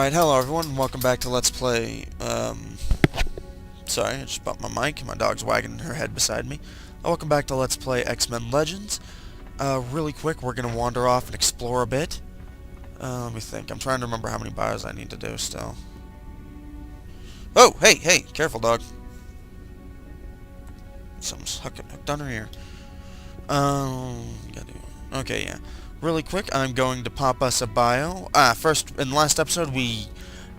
Alright, hello everyone, welcome back to Let's Play, sorry, I just bumped my mic, my dog's wagging her head beside me. Welcome back to Let's Play X-Men Legends. Really quick, we're gonna wander off and explore a bit. Let me think, I'm trying to remember how many bios I need to do still. Oh, hey, careful dog. Something's hooked on her ear. Okay, yeah. Really quick, I'm going to pop us a bio. First, in the last episode, we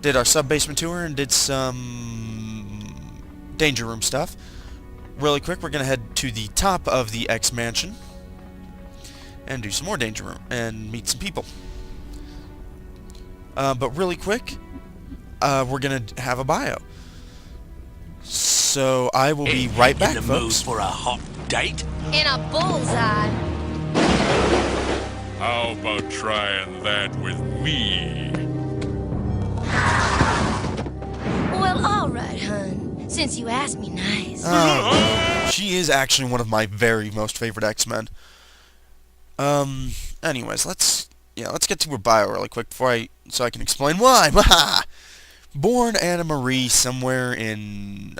did our sub-basement tour and did some danger room stuff. Really quick, we're going to head to the top of the X Mansion and do some more danger room and meet some people. But really quick, we're going to have a bio. So I will be right back, in the folks. mood for a hot date? In a bullseye. How about trying that with me? Well, all right, hun. Since you asked me nice. She is actually one of my very most favorite X-Men. Anyways, let's get to her bio really quick so I can explain why. Born Anna Marie somewhere in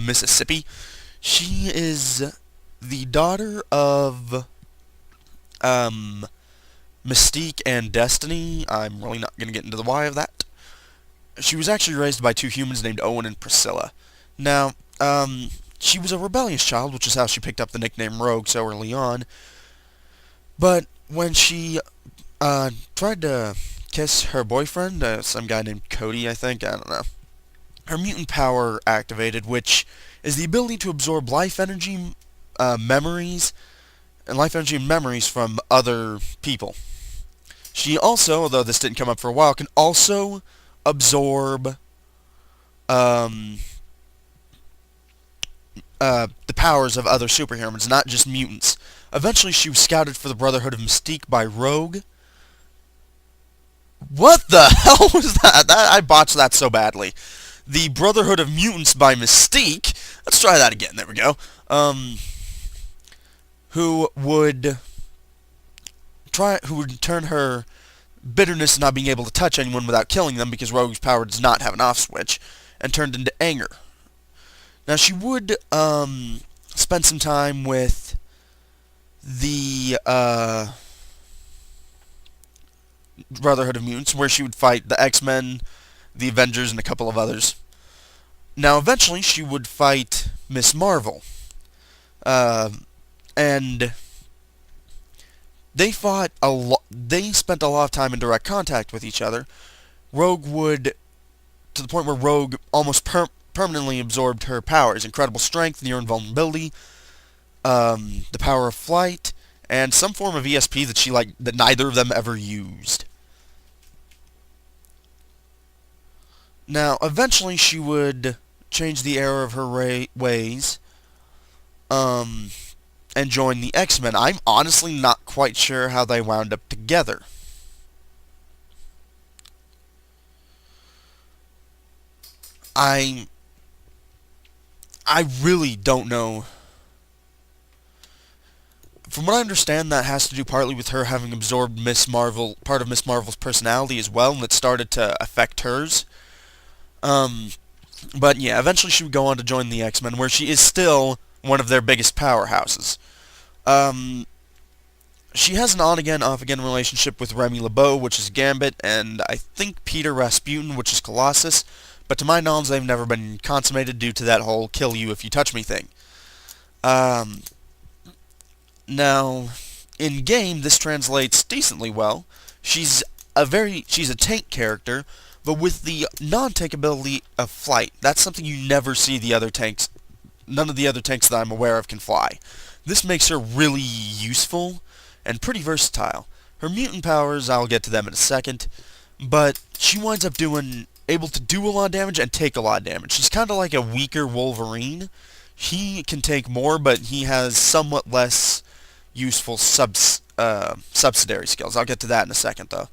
Mississippi. She is the daughter of Mystique and Destiny. I'm really not going to get into the why of that. She was actually raised by two humans named Owen and Priscilla. Now, she was a rebellious child, which is how she picked up the nickname Rogue so early on. But when she tried to kiss her boyfriend, some guy named Cody, I think, I don't know, her mutant power activated, which is the ability to absorb life energy, memories and memories from other people. She also, although this didn't come up for a while, can also absorb the powers of other superhumans, not just mutants. Eventually, she was scouted for the Brotherhood of Mystique by Rogue. What the hell was that? I botched that so badly. The Brotherhood of Mutants by Mystique. Let's try that again. There we go. Who would turn her bitterness of not being able to touch anyone without killing them, because Rogue's power does not have an off switch, and turned into anger. Now she would spend some time with the Brotherhood of Mutants, where she would fight the X-Men, the Avengers, and a couple of others. Now eventually she would fight Miss Marvel. And they fought they spent a lot of time in direct contact with each other. Rogue would, to the point where Rogue almost permanently absorbed her powers: incredible strength, near invulnerability, the power of flight, and some form of ESP that neither of them ever used. Now, eventually she would change the error of her ways, and join the X-Men. I'm honestly not quite sure how they wound up together. I really don't know. From what I understand, that has to do partly with her having absorbed part of Miss Marvel's personality as well, and it started to affect hers. But yeah, eventually she would go on to join the X-Men, where she is still one of their biggest powerhouses. She has an on-again, off-again relationship with Remy LeBeau, which is Gambit, and I think Peter Rasputin, which is Colossus, but to my knowledge they've never been consummated due to that whole kill you if you touch me thing. Now, in-game, this translates decently well. She's a tank character, but with the non-tank ability of flight. That's something you never see the other tanks. None of the other tanks that I'm aware of can fly. This makes her really useful and pretty versatile. Her mutant powers, I'll get to them in a second, but she winds up able to do a lot of damage and take a lot of damage. She's kind of like a weaker Wolverine. He can take more, but he has somewhat less useful subsidiary skills. I'll get to that in a second, though.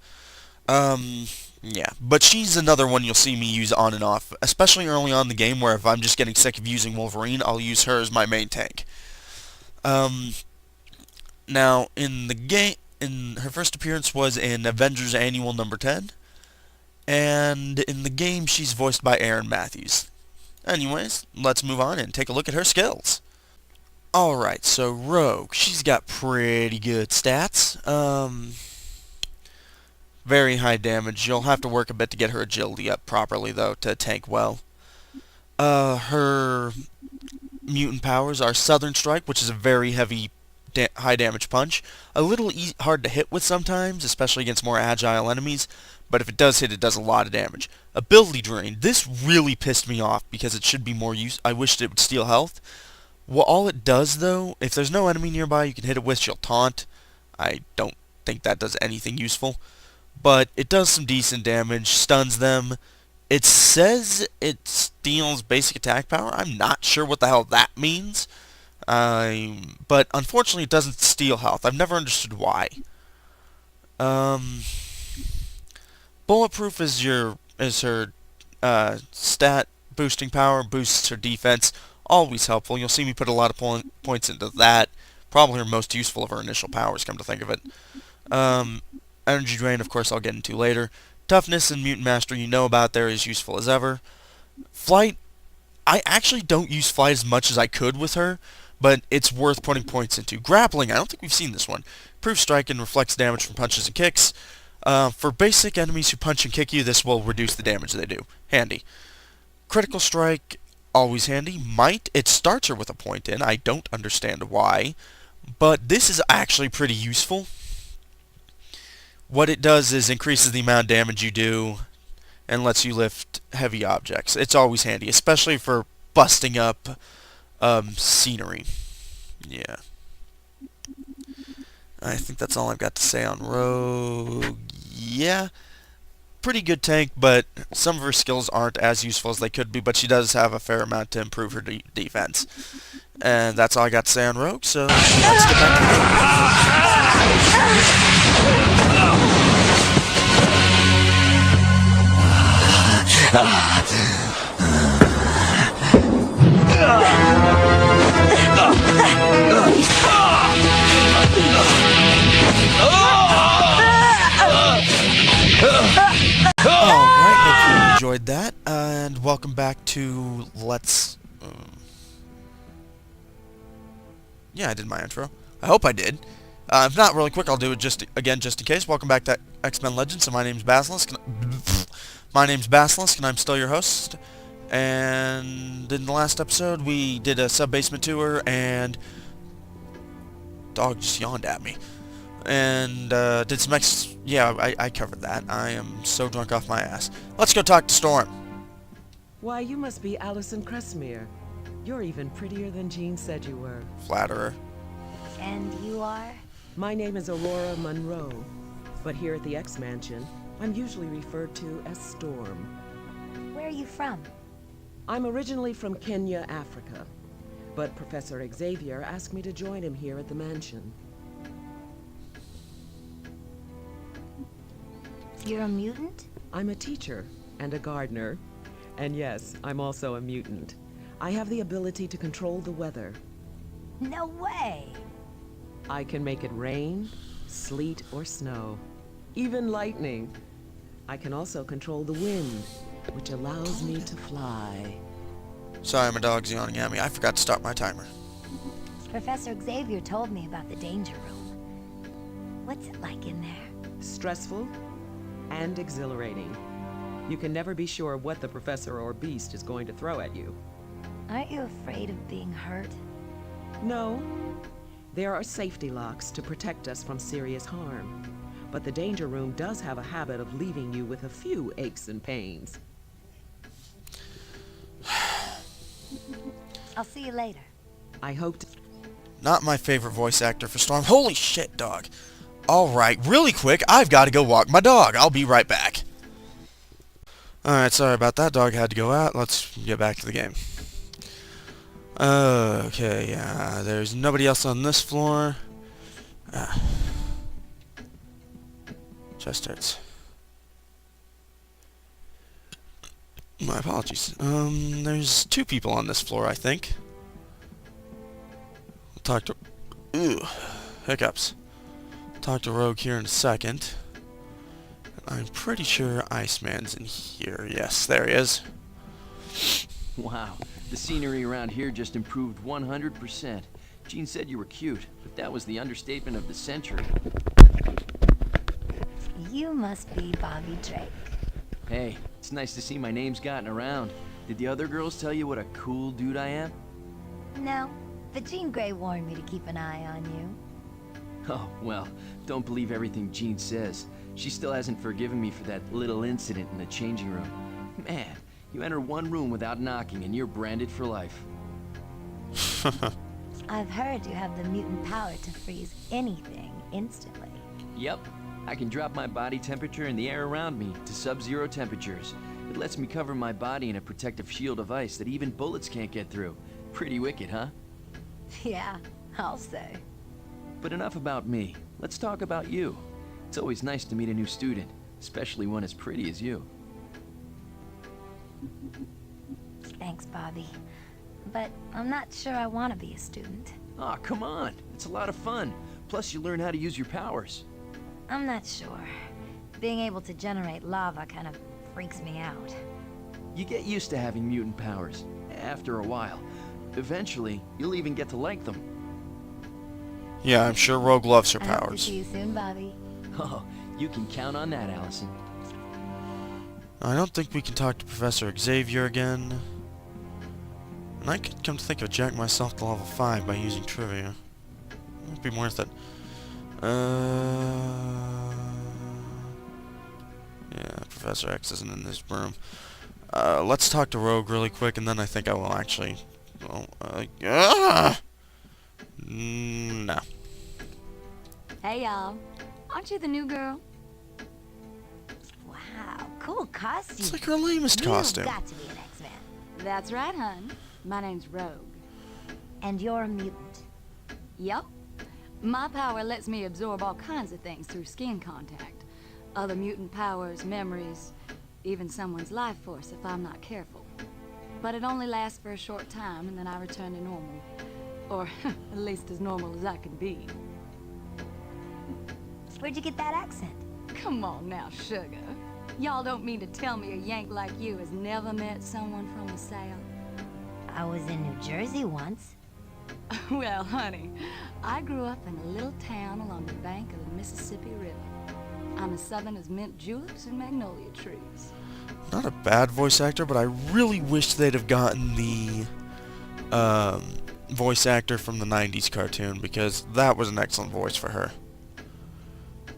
Yeah, but she's another one you'll see me use on and off, especially early on in the game, where if I'm just getting sick of using Wolverine, I'll use her as my main tank. Now, in the game, her first appearance was in Avengers Annual number 10, And in the game, she's voiced by Aaron Matthews. Anyways, let's move on and take a look at her skills. Alright, so Rogue, she's got pretty good stats. Very high damage. You'll have to work a bit to get her agility up properly, though, to tank well. Her mutant powers are Southern Strike, which is a very heavy, high damage punch. A little hard to hit with sometimes, especially against more agile enemies, but if it does hit, it does a lot of damage. Ability Drain. This really pissed me off because it should be more use. I wished it would steal health. Well, all it does, though, if there's no enemy nearby you can hit it with, she'll taunt. I don't think that does anything useful. But it does some decent damage, stuns them. It says it steals basic attack power. I'm not sure what the hell that means. But unfortunately, it doesn't steal health. I've never understood why. Bulletproof is her stat boosting power, boosts her defense. Always helpful. You'll see me put a lot of points into that. Probably her most useful of her initial powers, come to think of it. Energy Drain, of course, I'll get into later. Toughness and Mutant Mastery, you know about, they're as useful as ever. Flight, I actually don't use Flight as much as I could with her, but it's worth putting points into. Grappling, I don't think we've seen this one. Improves strike and reflects damage from punches and kicks. For basic enemies who punch and kick you, this will reduce the damage they do. Handy. Critical Strike, always handy. Might, it starts her with a point in. I don't understand why, but this is actually pretty useful. What it does is increases the amount of damage you do and lets you lift heavy objects. It's always handy, especially for busting up scenery. Yeah. I think that's all I've got to say on Rogue. Yeah. Pretty good tank, but some of her skills aren't as useful as they could be, but she does have a fair amount to improve her defense. And that's all I got to say on Rogue, so let's get back to Alright, hope you enjoyed that, and welcome back to Let's... yeah, I did my intro. I hope I did. If not, really quick, I'll do it just in case. Welcome back to X-Men Legends, and my name's Basilisk. And I'm still your host. And in the last episode, we did a sub-basement tour, and... dog just yawned at me. And did some yeah, I covered that. I am so drunk off my ass. Let's go talk to Storm. Why, you must be Allison Cressmere. You're even prettier than Jean said you were. Flatterer. And you are? My name is Aurora Monroe, but here at the X-Mansion, I'm usually referred to as Storm. Where are you from? I'm originally from Kenya, Africa, but Professor Xavier asked me to join him here at the mansion. You're a mutant? I'm a teacher and a gardener, and yes, I'm also a mutant. I have the ability to control the weather. No way! I can make it rain, sleet, or snow, even lightning. I can also control the wind, which allows me to fly. Sorry, my dog's yawning at me. I forgot to start my timer. Professor Xavier told me about the danger room. What's it like in there? Stressful and exhilarating. You can never be sure what the professor or beast is going to throw at you. Aren't you afraid of being hurt? No. There are safety locks to protect us from serious harm. But the danger room does have a habit of leaving you with a few aches and pains. I'll see you later. I hope to... Not my favorite voice actor for Storm. Holy shit, dog. Alright, really quick, I've got to go walk my dog. I'll be right back. Alright, sorry about that. Dog had to go out. Let's get back to the game. Okay, yeah, there's nobody else on this floor. Chest hurts. My apologies. There's two people on this floor, I think. We'll talk to... Hiccups. Talk to Rogue here in a second. I'm pretty sure Iceman's in here. Yes, there he is. Wow, the scenery around here just improved 100%. Jean said you were cute, but that was the understatement of the century. You must be Bobby Drake. Hey, it's nice to see my name's gotten around. Did the other girls tell you what a cool dude I am? No, but Jean Grey warned me to keep an eye on you. Oh, well, don't believe everything Jean says. She still hasn't forgiven me for that little incident in the changing room. Man, you enter one room without knocking and you're branded for life. I've heard you have the mutant power to freeze anything instantly. Yep, I can drop my body temperature and the air around me to sub-zero temperatures. It lets me cover my body in a protective shield of ice that even bullets can't get through. Pretty wicked, huh? Yeah, I'll say. But enough about me. Let's talk about you. It's always nice to meet a new student, especially one as pretty as you. Thanks, Bobby. But I'm not sure I want to be a student. Aw, come on. It's a lot of fun. Plus, you learn how to use your powers. I'm not sure. Being able to generate lava kind of freaks me out. You get used to having mutant powers, after a while. Eventually, you'll even get to like them. Yeah, I'm sure Rogue loves her I hope to powers. see you soon, Bobby. Oh, you can count on that, Allison. I don't think we can talk to Professor Xavier again. And I could come to think of jack myself to level 5 by using trivia. Might be worth it. Yeah, Professor X isn't in this room. Let's talk to Rogue really quick, and then I think I will actually... Well, no. Hey, y'all. Aren't you the new girl? Wow, cool costume. It's like her lamest You've costume. got to be an X-Man. That's right, hun. My name's Rogue. And you're a mutant. Yup. My power lets me absorb all kinds of things through skin contact. Other mutant powers, memories, even someone's life force if I'm not careful. But it only lasts for a short time, and then I return to normal. Or at least as normal as I can be. Where'd you get that accent? Come on now, sugar. Y'all don't mean to tell me a Yank like you has never met someone from the South? I was in New Jersey once. Well, honey, I grew up in a little town along the bank of the Mississippi River. I'm as southern as mint juleps and magnolia trees. Not a bad voice actor, but I really wish they'd have gotten the voice actor from the 90s cartoon, because that was an excellent voice for her.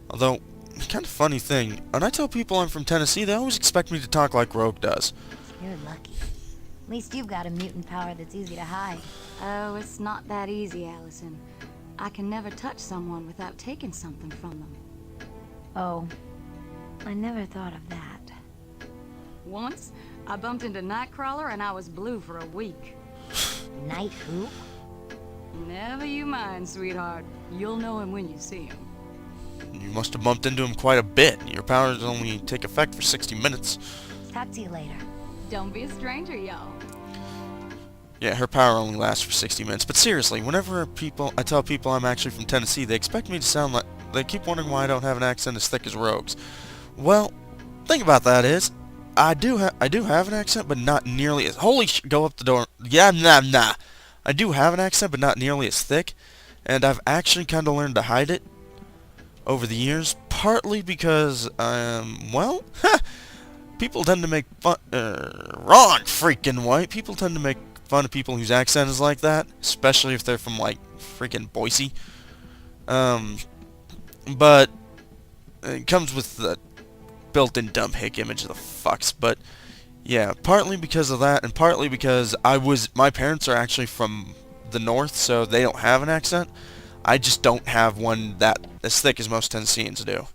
Although, kind of funny thing, when I tell people I'm from Tennessee, they always expect me to talk like Rogue does. You're lucky. At least you've got a mutant power that's easy to hide. Oh, it's not that easy, Allison. I can never touch someone without taking something from them. Oh, I never thought of that. Once, I bumped into Nightcrawler and I was blue for a week. Night who? Never you mind, sweetheart. You'll know him when you see him. You must have bumped into him quite a bit. Your powers only take effect for 60 minutes. Talk to you later. Don't be a stranger, y'all. Yeah, her power only lasts for 60 minutes. But seriously, whenever I tell people I'm actually from Tennessee, they expect me to sound like... They keep wondering why I don't have an accent as thick as Rogue's. Well, thing about that is, I do have an accent, but not nearly as... Holy sh... Go up the door. Yeah, nah. I do have an accent, but not nearly as thick. And I've actually kind of learned to hide it over the years. Partly because, well... people tend to make fun... wrong freaking white. People tend to make fun of people whose accent is like that. Especially if they're from, like, freaking Boise. But it comes with the built-in dumb hick image of the fucks. But yeah, partly because of that, and partly because my parents are actually from the north, so they don't have an accent. I just don't have one that as thick as most Tennesseans do.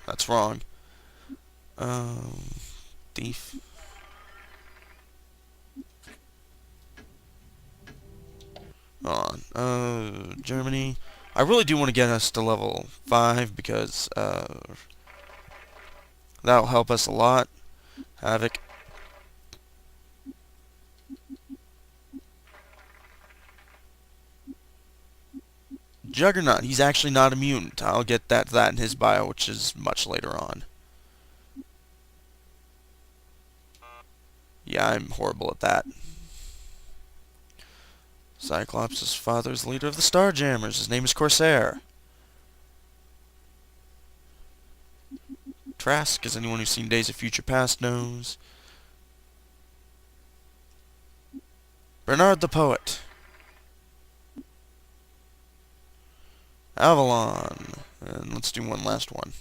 That's wrong. Thief. On. Germany. I really do want to get us to level 5 because that'll help us a lot. Havoc. Juggernaut, he's actually not a mutant. I'll get that in his bio, which is much later on. Yeah, I'm horrible at that. Cyclops' father is the leader of the Starjammers. His name is Corsair. Trask, as anyone who's seen Days of Future Past knows. Bernard the Poet. Avalon. And let's do one last one.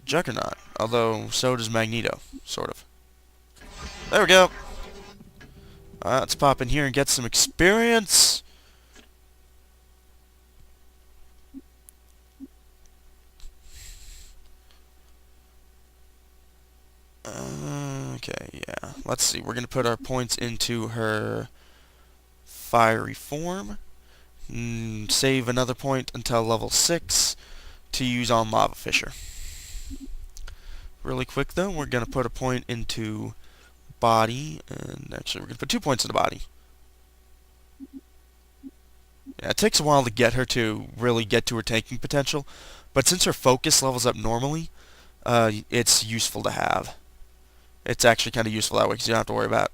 Juggernaut. Although, so does Magneto. Sort of. There we go. Let's pop in here and get some experience. Okay, yeah. Let's see. We're going to put our points into her fiery form. Save another point until level 6 to use on Lava Fisher. Really quick, though, we're going to put a point into body, and actually we're going to put 2 points into body. Yeah, it takes a while to get her to really get to her tanking potential, but since her focus levels up normally, it's useful to have. It's actually kind of useful that way because you don't have to worry about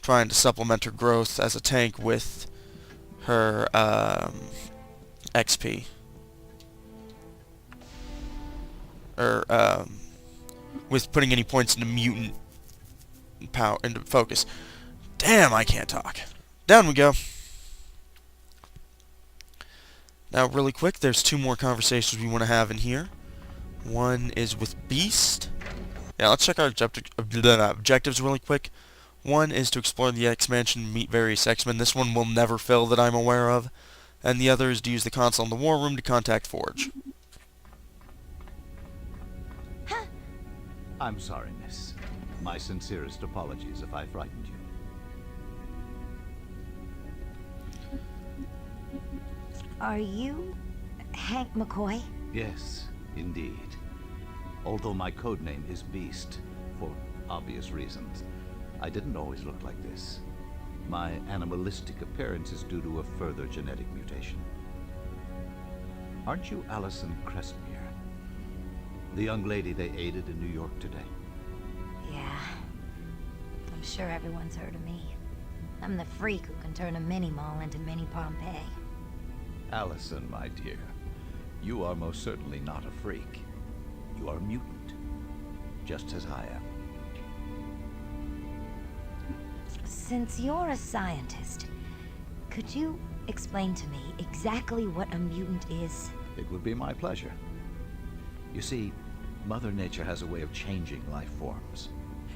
trying to supplement her growth as a tank with her XP. Or with putting any points into mutant power into focus. Damn, I can't talk. Down we go. Now, really quick, there's 2 more conversations we want to have in here. One is with Beast. Yeah, let's check our objectives really quick. One is to explore the X-Mansion and meet various X-Men. This one will never fill that I'm aware of. And the other is to use the console in the War Room to contact Forge. I'm sorry, miss. My sincerest apologies if I frightened you. Are you Hank McCoy? Yes, indeed. Although my code name is Beast, for obvious reasons, I didn't always look like this. My animalistic appearance is due to a further genetic mutation. Aren't you Allison Crestmere? The young lady they aided in New York today? Yeah. I'm sure everyone's heard of me. I'm the freak who can turn a mini-mall into mini Pompeii. Allison, my dear, you are most certainly not a freak. You are a mutant, just as I am. Since you're a scientist, could you explain to me exactly what a mutant is? It would be my pleasure. You see, Mother Nature has a way of changing life forms,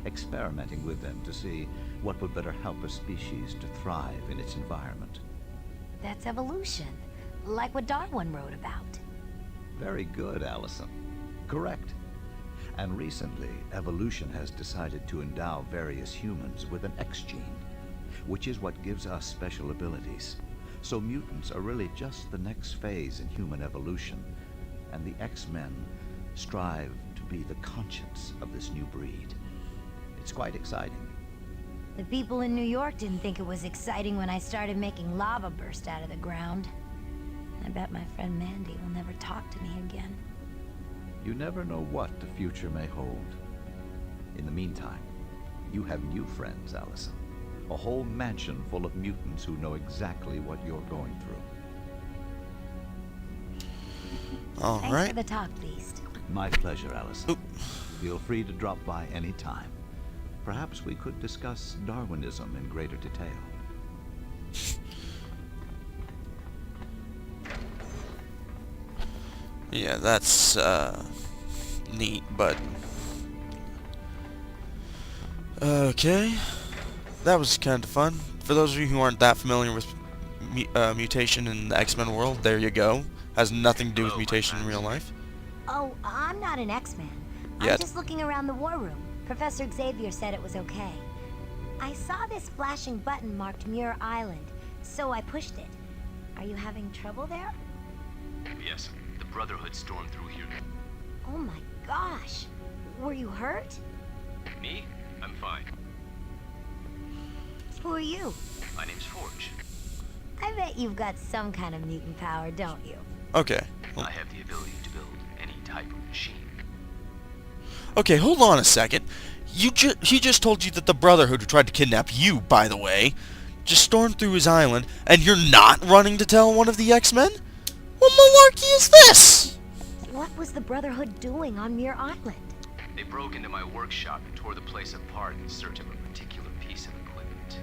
experimenting with them to see what would better help a species to thrive in its environment. That's evolution, like what Darwin wrote about. Very good, Allison. Correct. And recently, evolution has decided to endow various humans with an X gene, which is what gives us special abilities. So mutants are really just the next phase in human evolution, and the X-Men strive to be the conscience of this new breed. It's quite exciting. The people in New York didn't think it was exciting when I started making lava burst out of the ground. I bet my friend Mandy will never talk to me again. You never know what the future may hold. In the meantime, you have new friends, Allison. A whole mansion full of mutants who know exactly what you're going through. All Thanks right. for the talk, Beast. My pleasure, Allison. Oop. Feel free to drop by any time. Perhaps we could discuss Darwinism in greater detail. Yeah, that's neat, but okay. That was kind of fun. For those of you who aren't that familiar with mutation in the X-Men world, there you go. Has nothing to do with mutation in real life. Oh, I'm not an X-Man. Yet. I'm just looking around the war room. Professor Xavier said it was okay. I saw this flashing button marked Muir Island, so I pushed it. Are you having trouble there? Yes, the Brotherhood stormed through here. Oh my gosh. Were you hurt? Me? I'm fine. Who are you? My name's Forge. I bet you've got some kind of mutant power, don't you? Okay. I have the ability to build any type of machine. Okay, hold on a second. He just told you that the Brotherhood who tried to kidnap you, by the way, just stormed through his island, and you're not running to tell one of the X-Men? What malarkey is this? What was the Brotherhood doing on Muir Island? They broke into my workshop and tore the place apart in search of a particular piece of equipment.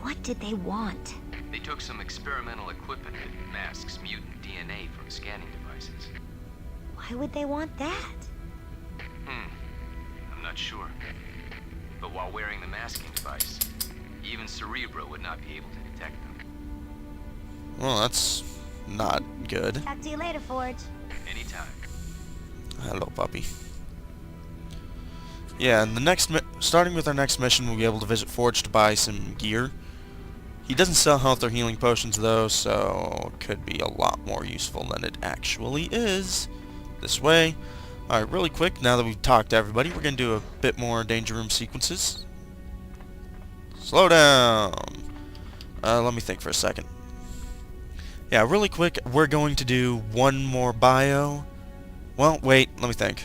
What did they want? They took some experimental equipment that masks mutant DNA from scanning devices. Why would they want that? I'm not sure. But while wearing the masking device, even Cerebro would not be able to detect them. Well, that's not good. Talk to you later, Forge. Anytime. Hello, puppy. Yeah, and starting with our next mission, we'll be able to visit Forge to buy some gear. He doesn't sell health or healing potions, though, so it could be a lot more useful than it actually is. This way. Alright, really quick, now that we've talked to everybody, we're going to do a bit more danger room sequences. Slow down! Let me think for a second. Yeah, really quick, we're going to do one more bio. Well, wait, let me think.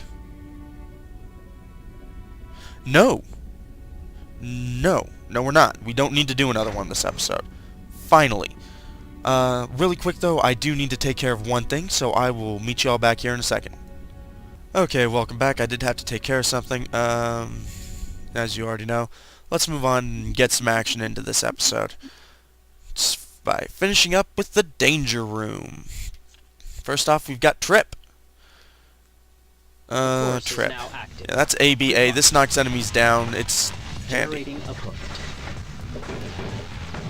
No, we're not. We don't need to do another one this episode. Finally. Really quick, though, I do need to take care of one thing, so I will meet you all back here in a second. Okay, welcome back. I did have to take care of something. As you already know, let's move on and get some action into this episode. It's by finishing up with the danger room. First off, we've got Trip. Trip. Yeah, that's ABA. This knocks enemies down. It's handy. Generating a point.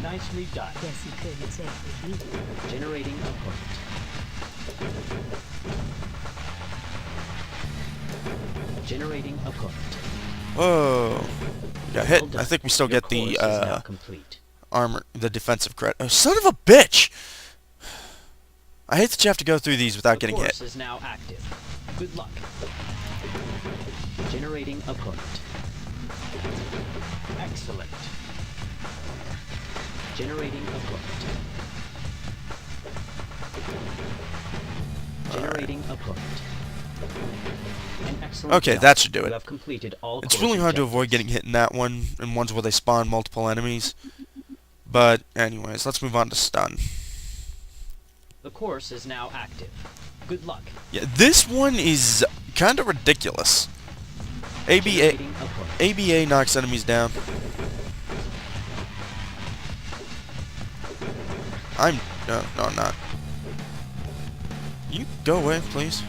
Nicely done. Guess you couldn't say it with you. Generating a point. Generating a point. Whoa. We got hit. Well done. I think we still Your get the course is now complete. armor, the defensive credit. Oh, son of a bitch! I hate that you have to go through these without getting The hit. course is now active. Good luck. Generating a point. Excellent. Generating a point. Generating a point. An excellent Okay, job. that should do You it. have completed all It's course really hard to objectives. avoid getting hit in that one, and ones where they spawn multiple enemies. But, anyways, let's move on to stun. The course is now active. Good luck. Yeah, this one is kind of ridiculous. Generating a point. ABA knocks enemies down. No, I'm not. You go away, please.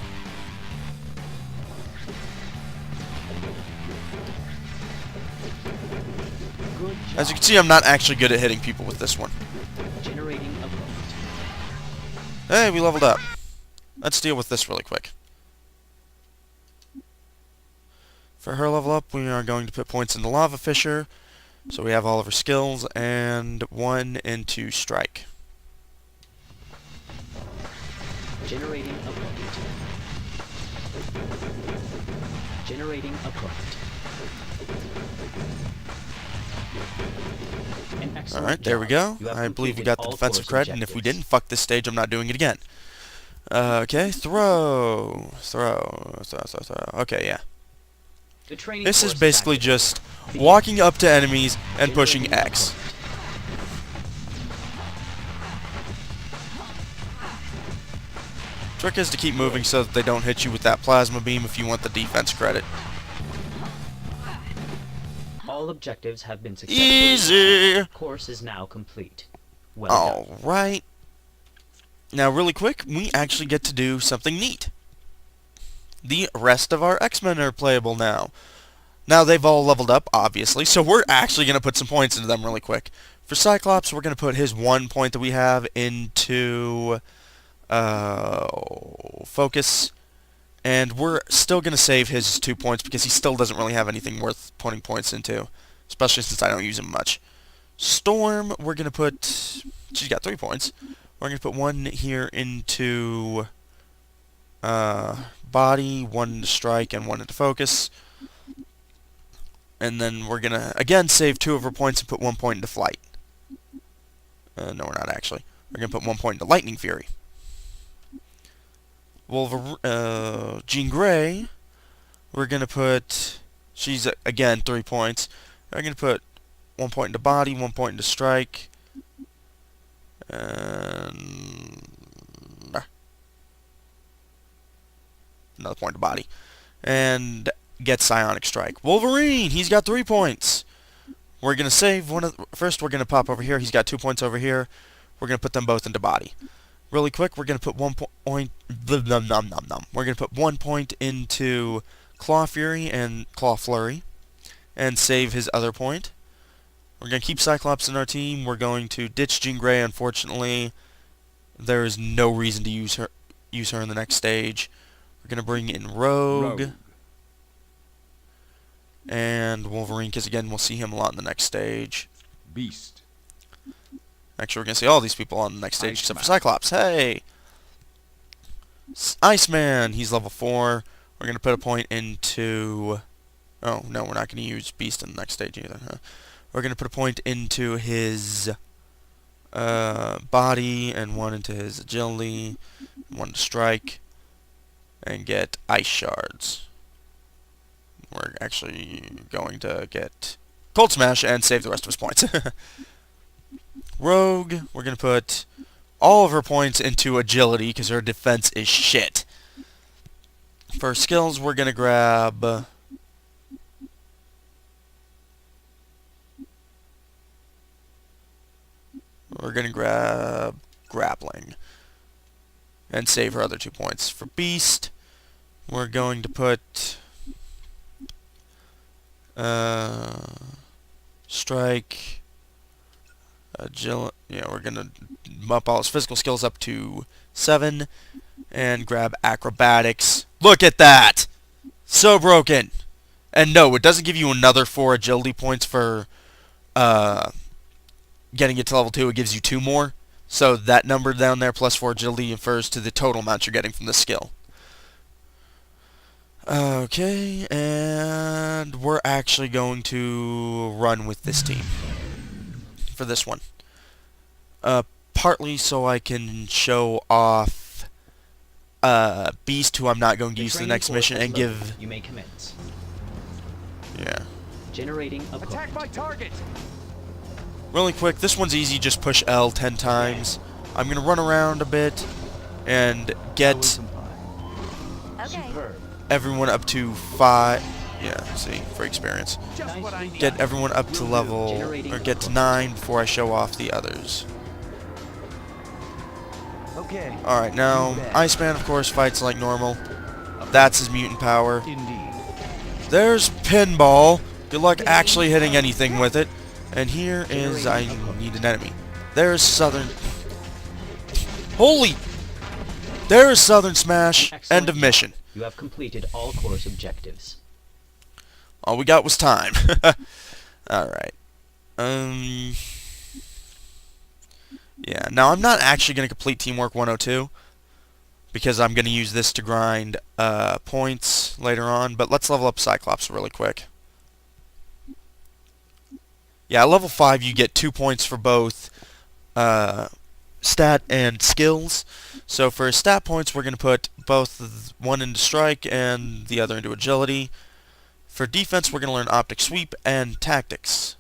Good job. As you can see, I'm not actually good at hitting people with this one. Generating a point. Hey, we leveled up. Let's deal with this really quick. For her level up, we are going to put points in the Lava Fisher. So we have all of her skills, and 1 into Strike. Generating a point. Generating a point. An excellent Alright, there we job. go. You have I believe we completed got the all defensive course credit, and if we objectives. didn't, fuck this stage, I'm not doing it again. Okay, throw. Okay, yeah. The training This is course basically active. just walking up to enemies and pushing Generating a X. point. Trick is to keep moving so that they don't hit you with that plasma beam if you want the defense credit. All objectives have been successful. Easy! Course is now complete. Well done. Alright. Now, really quick, we actually get to do something neat. The rest of our X-Men are playable now. Now, they've all leveled up, obviously, so we're actually going to put some points into them really quick. For Cyclops, we're going to put his 1 point that we have into focus. And we're still going to save his 2 points because he still doesn't really have anything worth putting points into. Especially since I don't use him much. Storm, we're going to put... She's got 3 points. We're going to put 1 here into body, 1 into strike, and 1 into focus. And then we're going to, again, save 2 of her points and put 1 point into flight. No, we're not actually. We're going to put 1 point into Lightning Fury. Jean Grey, we're going to put... She's, again, 3 points. We're going to put 1 point into Body, 1 point into Strike, and... another point to Body. And get Psionic Strike. Wolverine, he's got 3 points. We're going to save one of... First, we're going to pop over here. He's got 2 points over here. We're going to put them both into Body. Really quick, we're going to put 1 point... We're going to put 1 point into Claw Fury and Claw Flurry. And save his other point. We're going to keep Cyclops in our team. We're going to ditch Jean Grey, unfortunately. There is no reason to use her in the next stage. We're going to bring in Rogue. And Wolverine, because again, we'll see him a lot in the next stage. Beast. Actually, we're going to see all these people on the next stage, except for Cyclops. Hey! Iceman, he's level 4. We're going to put a point into... Oh, no, we're not going to use Beast in the next stage either, huh? We're going to put a point into his body, and 1 into his agility, 1 to strike, and get Ice Shards. We're actually going to get Cold Smash and save the rest of his points. Rogue, we're going to put all of her points into agility because her defense is shit. For skills, we're going to grab... we're going to grab Grappling and save her other 2 points. For Beast, we're going to put... Strike, agility. Yeah, we're gonna bump all his physical skills up to 7, and grab Acrobatics. Look at that! So broken. And no, it doesn't give you another 4 agility points for getting it to level 2. It gives you 2 more. So that number down there plus 4 agility refers to the total amount you're getting from the skill. Okay, and we're actually going to run with this team for this one. Partly so I can show off Beast, who I'm not going to use for the next mission, and give... You may commence. Yeah. Generating a Attack my target! Really quick, this one's easy, just push L 10 times. I'm going to run around a bit and get... Okay. everyone up to 5. Yeah, see, for experience. Just what I need. Get everyone up to level, or get to 9 before I show off the others. Okay. Alright, now, Iceman, of course, fights like normal. That's his mutant power. Indeed. There's Pinball. Good luck actually hitting anything with it. And here is... I need an enemy. There's Southern... Holy! There's Southern Smash. End of mission. You have completed all course objectives. All we got was time. Alright. Yeah, now I'm not actually going to complete Teamwork 102, because I'm going to use this to grind points later on, but let's level up Cyclops really quick. Yeah, at level 5 you get 2 points for both stat and skills. So for stat points, we're going to put both 1 into Strike and the other into Agility. For defense, we're going to learn Optic Sweep and Tactics.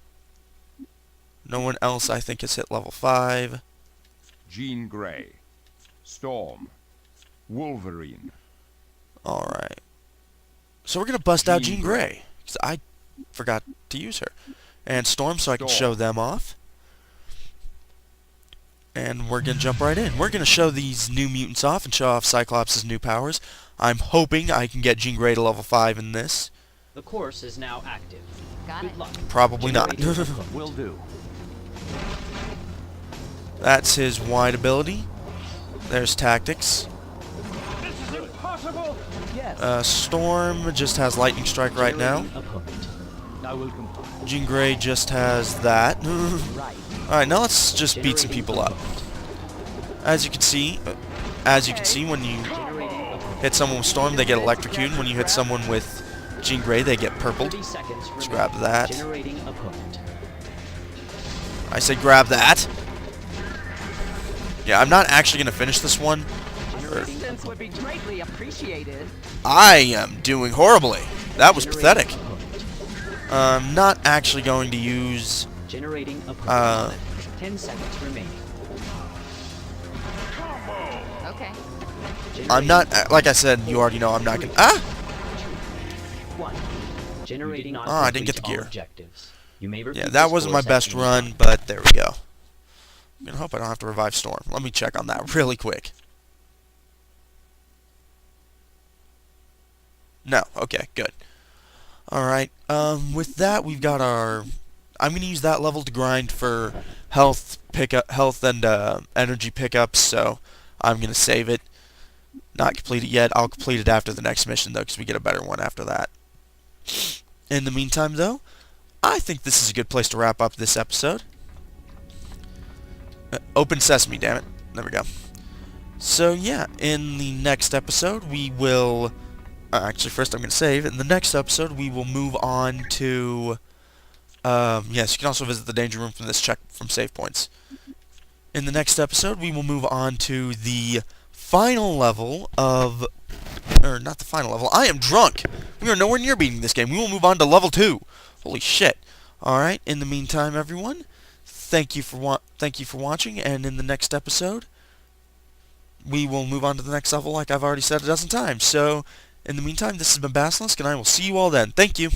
No one else, I think, has hit level 5. Jean Grey. Storm. Wolverine. Alright. So we're going to bust out Jean Grey, because I forgot to use her. And Storm, so I can show them off. And we're going to jump right in. We're going to show these new mutants off and show off Cyclops' new powers. I'm hoping I can get Jean Grey to level 5 in this. The course is now active. Got Good it. luck. Probably not. Will do. That's his wide ability. There's Tactics. This is impossible! Yes. Storm just has Lightning Strike right now. Opponent. I will comply. Jean Grey just has that. Right. Alright, now let's just beat some people up. As you can see, when you hit someone with Storm, they get electrocuted. When you hit someone with Jean Grey, they get purpled. 30 seconds Let's grab that. Generating opponent. I say grab that. Yeah, I'm not actually going to finish this one. Assistance would be greatly appreciated. I am doing horribly. That was pathetic. I'm not actually going to use... Generating opponent. 10 seconds remaining. Okay. I'm not... Like I said, you already know I'm not going to... Ah! 1. Generating Oh, I didn't get the gear. objectives. You may repeat Yeah, that this wasn't my course at best any run, time. but there we go. I'm going to hope I don't have to revive Storm. Let me check on that really quick. No. Okay, good. Alright, with that, we've got our... I'm going to use that level to grind for health and energy pickups, so I'm going to save it. Not complete it yet. I'll complete it after the next mission, though, because we get a better one after that. In the meantime, though, I think this is a good place to wrap up this episode. Open sesame, damn it. There we go. So, yeah, in the next episode, we will... actually, first I'm going to save. In the next episode, we will move on to... yes, you can also visit the danger room from this check from save points. In the next episode, we will move on to the final level of... Or, not the final level. I am drunk! We are nowhere near beating this game. We will move on to level 2. Holy shit. Alright, in the meantime, everyone, thank you for watching, and in the next episode, we will move on to the next level like I've already said a dozen times. So, in the meantime, this has been Basilisk, and I will see you all then. Thank you!